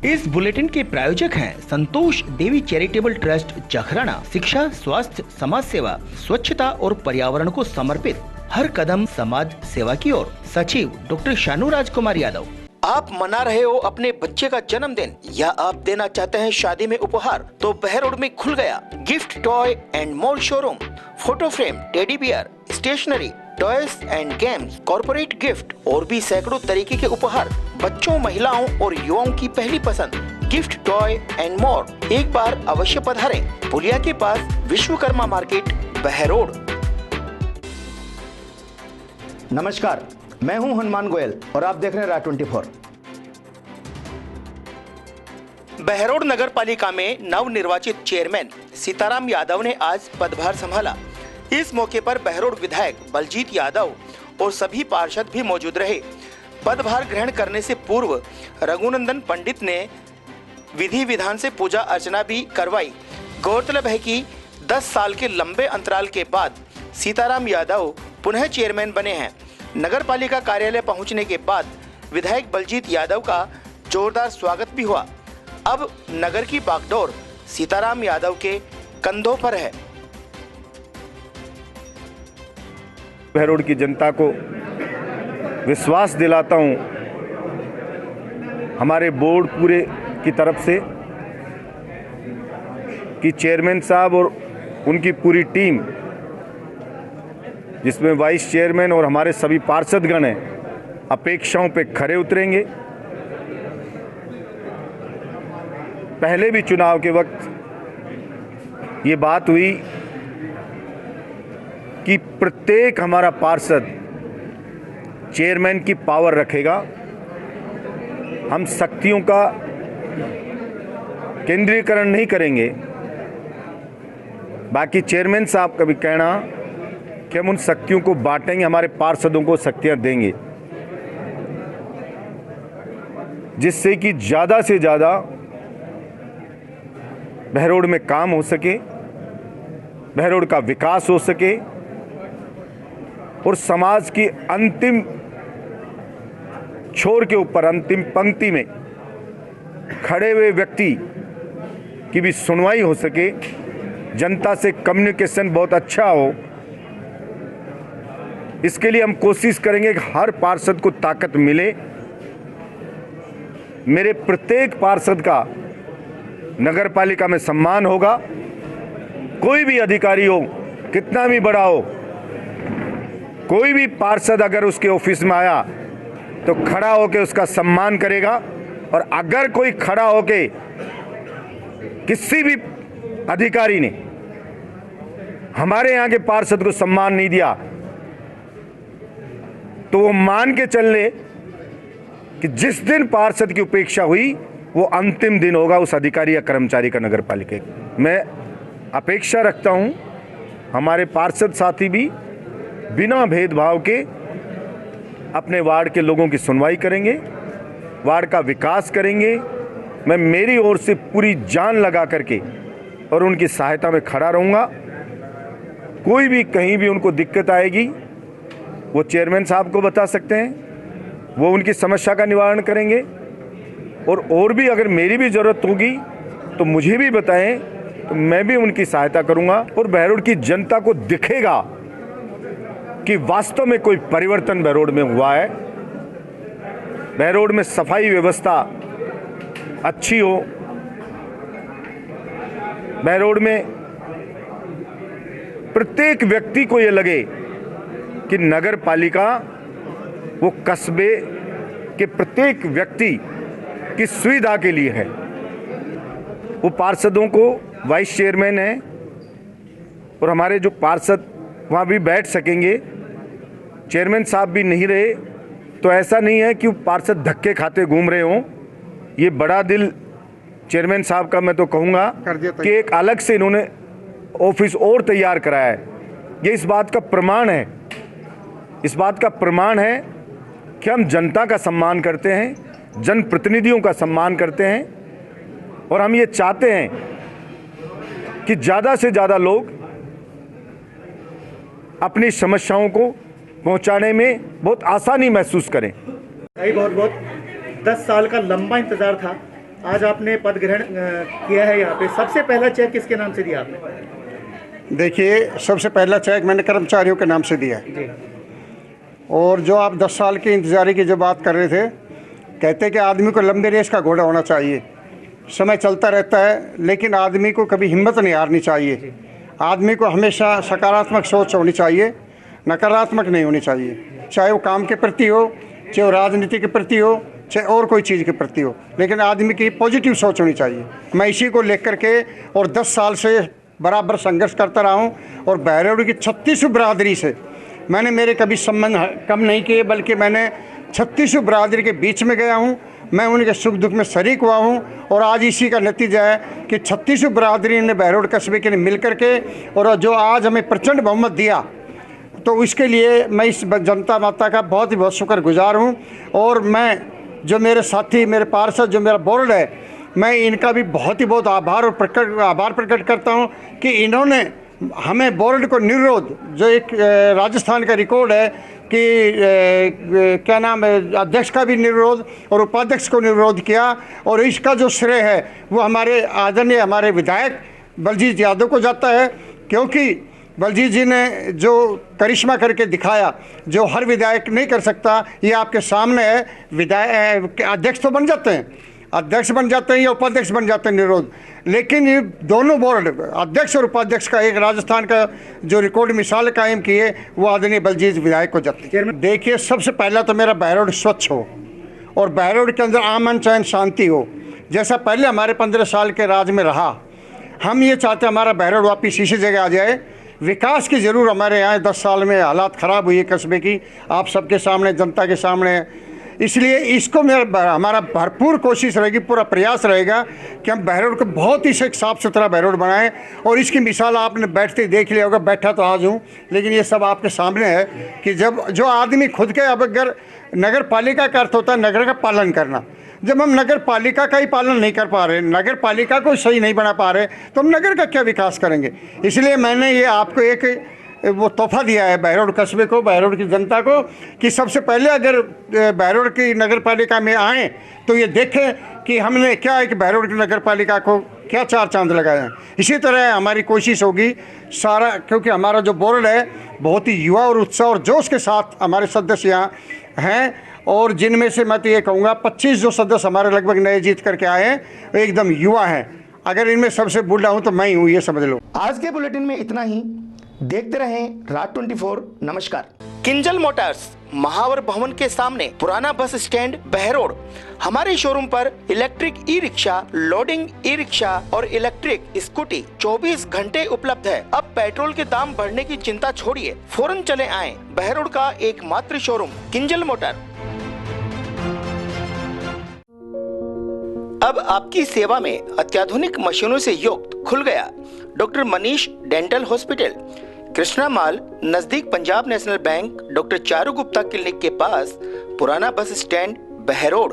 इस बुलेटिन के प्रायोजक हैं संतोष देवी चैरिटेबल ट्रस्ट जखराना। शिक्षा, स्वास्थ्य, समाज सेवा, स्वच्छता और पर्यावरण को समर्पित हर कदम समाज सेवा की ओर। सचिव डॉक्टर शानू राजकुमार यादव। आप मना रहे हो अपने बच्चे का जन्मदिन या आप देना चाहते हैं शादी में उपहार, तो बहरोड में खुल गया gift toy and more showroom. Photo frame, teddy bear, stationery, toys and games, corporate gift और भी सैकड़ों तरीके के उपहार बच्चों, महिलाओं और युवाओं की पहली पसंद। गिफ्ट टॉय एंड मोर। एक बार अवश्य पधारें। पुलिया के पास विश्वकर्मा मार्केट, बहरोड। नमस्कार, मैं हूं हनुमान गोयल और आप देख रहे हैं राज 24। बहरोड नगर पालिका में नवनिर्वाचित चेयरमैन सीताराम यादव ने आज पदभार संभाला। इस मौके पर बहरोड विधायक बलजीत यादव और सभी पार्षद भी मौजूद रहे। पदभार ग्रहण करने से पूर्व रघुनंदन पंडित ने विधि विधान से पूजा अर्चना भी करवाई। गौरतलब है कि 10 साल के लंबे अंतराल के बाद सीताराम यादव पुनः चेयरमैन बने हैं। नगर पालिका कार्यालय पहुंचने के बाद विधायक बलजीत यादव का जोरदार स्वागत भी हुआ। अब नगर की बागडोर सीताराम यादव के कंधों पर है। बहरोड की जनता को विश्वास दिलाता हूं हमारे बोर्ड पूरे की तरफ से कि चेयरमैन साहब और उनकी पूरी टीम, जिसमें वाइस चेयरमैन और हमारे सभी पार्षदगण हैं, अपेक्षाओं पे खरे उतरेंगे। पहले भी चुनाव के वक्त ये बात हुई कि प्रत्येक हमारा पार्षद चेयरमैन की पावर रखेगा। हम शक्तियों का केंद्रीकरण नहीं करेंगे। बाकी चेयरमैन साहब का भी कहना कि हम उन शक्तियों को बांटेंगे, हमारे पार्षदों को शक्तियां देंगे, जिससे कि ज़्यादा से ज़्यादा बहरोड में काम हो सके, बहरोड का विकास हो सके और समाज की अंतिम छोर के ऊपर, अंतिम पंक्ति में खड़े हुए व्यक्ति की भी सुनवाई हो सके, जनता से कम्युनिकेशन बहुत अच्छा हो। इसके लिए हम कोशिश करेंगे कि हर पार्षद को ताकत मिले। मेरे प्रत्येक पार्षद का नगर पालिका में सम्मान होगा। कोई भी अधिकारी हो, कितना भी बड़ा हो, कोई भी पार्षद अगर उसके ऑफिस में आया तो खड़ा होकर उसका सम्मान करेगा। और अगर कोई खड़ा होकर किसी भी अधिकारी ने हमारे यहाँ के पार्षद को सम्मान नहीं दिया तो वो मान के चल ले कि जिस दिन पार्षद की उपेक्षा हुई वो अंतिम दिन होगा उस अधिकारी या कर्मचारी का नगर पालिका। मैं अपेक्षा रखता हूं हमारे पार्षद साथी भी बिना भेदभाव के अपने वार्ड के लोगों की सुनवाई करेंगे, वार्ड का विकास करेंगे। मैं मेरी ओर से पूरी जान लगा करके और उनकी सहायता में खड़ा रहूँगा। कोई भी कहीं भी उनको दिक्कत आएगी वो चेयरमैन साहब को बता सकते हैं, वो उनकी समस्या का निवारण करेंगे। और भी अगर मेरी भी ज़रूरत होगी तो मुझे भी बताएं, तो मैं भी उनकी सहायता करूंगा। और बहरोड की जनता को दिखेगा कि वास्तव में कोई परिवर्तन बहरोड में हुआ है। बहरोड में सफाई व्यवस्था अच्छी हो, बहरोड में प्रत्येक व्यक्ति को ये लगे कि नगर पालिका वो कस्बे के प्रत्येक व्यक्ति की सुविधा के लिए है। वो पार्षदों को वाइस चेयरमैन है और हमारे जो पार्षद वहाँ भी बैठ सकेंगे। चेयरमैन साहब भी नहीं रहे तो ऐसा नहीं है कि वो पार्षद धक्के खाते घूम रहे हों। ये बड़ा दिल चेयरमैन साहब का मैं तो कहूँगा कि एक अलग से इन्होंने ऑफिस और तैयार कराया है। ये इस बात का प्रमाण है, इस बात का प्रमाण है कि हम जनता का सम्मान करते हैं, जनप्रतिनिधियों का सम्मान करते हैं। और हम ये चाहते हैं कि ज़्यादा से ज़्यादा लोग अपनी समस्याओं को पहुंचाने में बहुत आसानी महसूस करें। बहुत 10 साल का लंबा इंतज़ार था आज आपने पद ग्रहण किया है यहाँ पे, सबसे पहला चेक किसके नाम से दिया आपने? देखिए, सबसे पहला चेक मैंने कर्मचारियों के नाम से दिया है। जी। और जो आप 10 साल की इंतजारी की जो बात कर रहे थे, कहते कि आदमी को लंबी रेस का घोड़ा होना चाहिए, समय चलता रहता है, लेकिन आदमी को कभी हिम्मत नहीं हारनी चाहिए। आदमी को हमेशा सकारात्मक सोच होनी चाहिए, नकारात्मक नहीं होनी चाहिए, चाहे वो काम के प्रति हो, चाहे वो राजनीति के प्रति हो, चाहे और कोई चीज़ के प्रति हो, लेकिन आदमी की पॉजिटिव सोच होनी चाहिए। मैं इसी को लेकर के और 10 साल से बराबर संघर्ष करता रहा हूँ और बहरोड की 36 बिरादरी से मैंने मेरे कभी संबंध कम नहीं किए, बल्कि मैंने 36 बिरादरी के बीच में गया हूँ, मैं उनके सुख दुख में शरीक हुआ हूँ। और आज इसी का नतीजा है कि 36 बिरादरी ने बहरोड कस्बे के मिल करके और जो आज हमें प्रचंड बहुमत दिया, तो इसके लिए मैं इस जनता माता का बहुत ही बहुत शुक्रगुजार हूँ। और मैं जो मेरे साथी, मेरे पार्षद, जो मेरा बोर्ड है, मैं इनका भी बहुत ही बहुत आभार प्रकट करता हूँ कि इन्होंने हमें बोर्ड को निर्विरोध, जो एक राजस्थान का रिकॉर्ड है कि क्या नाम है, अध्यक्ष का भी निर्विरोध और उपाध्यक्ष को निर्विरोध किया। और इसका जो श्रेय है वो हमारे आदरणीय हमारे विधायक बलजीत यादव को जाता है, क्योंकि बलजीत जी ने जो करिश्मा करके दिखाया, जो हर विधायक नहीं कर सकता, ये आपके सामने है। विधायक अध्यक्ष तो बन जाते हैं, अध्यक्ष बन जाते हैं या उपाध्यक्ष बन जाते हैं निर्विरोध, लेकिन ये दोनों बोर्ड, अध्यक्ष और उपाध्यक्ष का एक राजस्थान का जो रिकॉर्ड मिसाल कायम की है, वो आदरणीय बलजीत विधायक को जाती है। देखिए, सबसे पहला तो मेरा बहरोड स्वच्छ हो और बहरोड के अंदर अमन चैन शांति हो, जैसा पहले हमारे 15 साल के राज में रहा। हम ये चाहते हैं हमारा बहरोड वापिस इसी जगह आ जाए। विकास की ज़रूर हमारे यहाँ 10 साल में हालात ख़राब हुई है कस्बे की, आप सबके सामने, जनता के सामने, इसलिए इसको हमारा भरपूर कोशिश रहेगी, पूरा प्रयास रहेगा कि हम बहरोड को बहुत ही साफ़ सुथरा बहरोड बनाएं। और इसकी मिसाल आपने बैठते देख लिया होगा, बैठा तो आज हूँ, लेकिन ये सब आपके सामने है कि जब जो आदमी खुद के, अब अगर नगर पालिका का अर्थ होता है नगर का पालन करना, जब हम नगर पालिका का ही पालन नहीं कर पा रहे, नगर पालिका को सही नहीं बना पा रहे, तो हम नगर का क्या विकास करेंगे। इसलिए मैंने ये आपको एक वो तोहफा दिया है बहरोड कस्बे को, बहरोड की जनता को, कि सबसे पहले अगर बहरोड की नगर पालिका में आएँ तो ये देखें कि हमने क्या है कि बहरोड की नगर पालिका को क्या 4 चांद लगाए हैं। इसी तरह हमारी कोशिश होगी सारा, क्योंकि हमारा जो बोर्ड है बहुत ही युवा और उत्साह और जोश के साथ हमारे सदस्य यहाँ हैं, और जिनमें से मैं तो ये कहूँगा 25 जो सदस्य हमारे लगभग नए जीत करके आए हैं, वो एकदम युवा हैं। अगर इनमें सबसे बूढ़ा हूँ तो मैं ही हूँ, ये समझ लो। आज के बुलेटिन में इतना ही। देखते रहें रात 24। नमस्कार। किंजल मोटर्स, महावर भवन के सामने, पुराना बस स्टैंड, बहरोड। हमारे शोरूम पर electric e rickshaw, loading e rickshaw और इलेक्ट्रिक स्कूटी 24 घंटे उपलब्ध है। अब पेट्रोल के दाम बढ़ने की चिंता छोड़िए, फौरन चले आएं। बहरोड का एकमात्र शोरूम किंजल मोटर। अब आपकी सेवा में अत्याधुनिक मशीनों से युक्त खुल गया doctor Manish dental hospital, Krishna mall, नजदीक Punjab National Bank, doctor Charu Gupta clinic के पास, पुराना बस स्टैंड, बहरोड।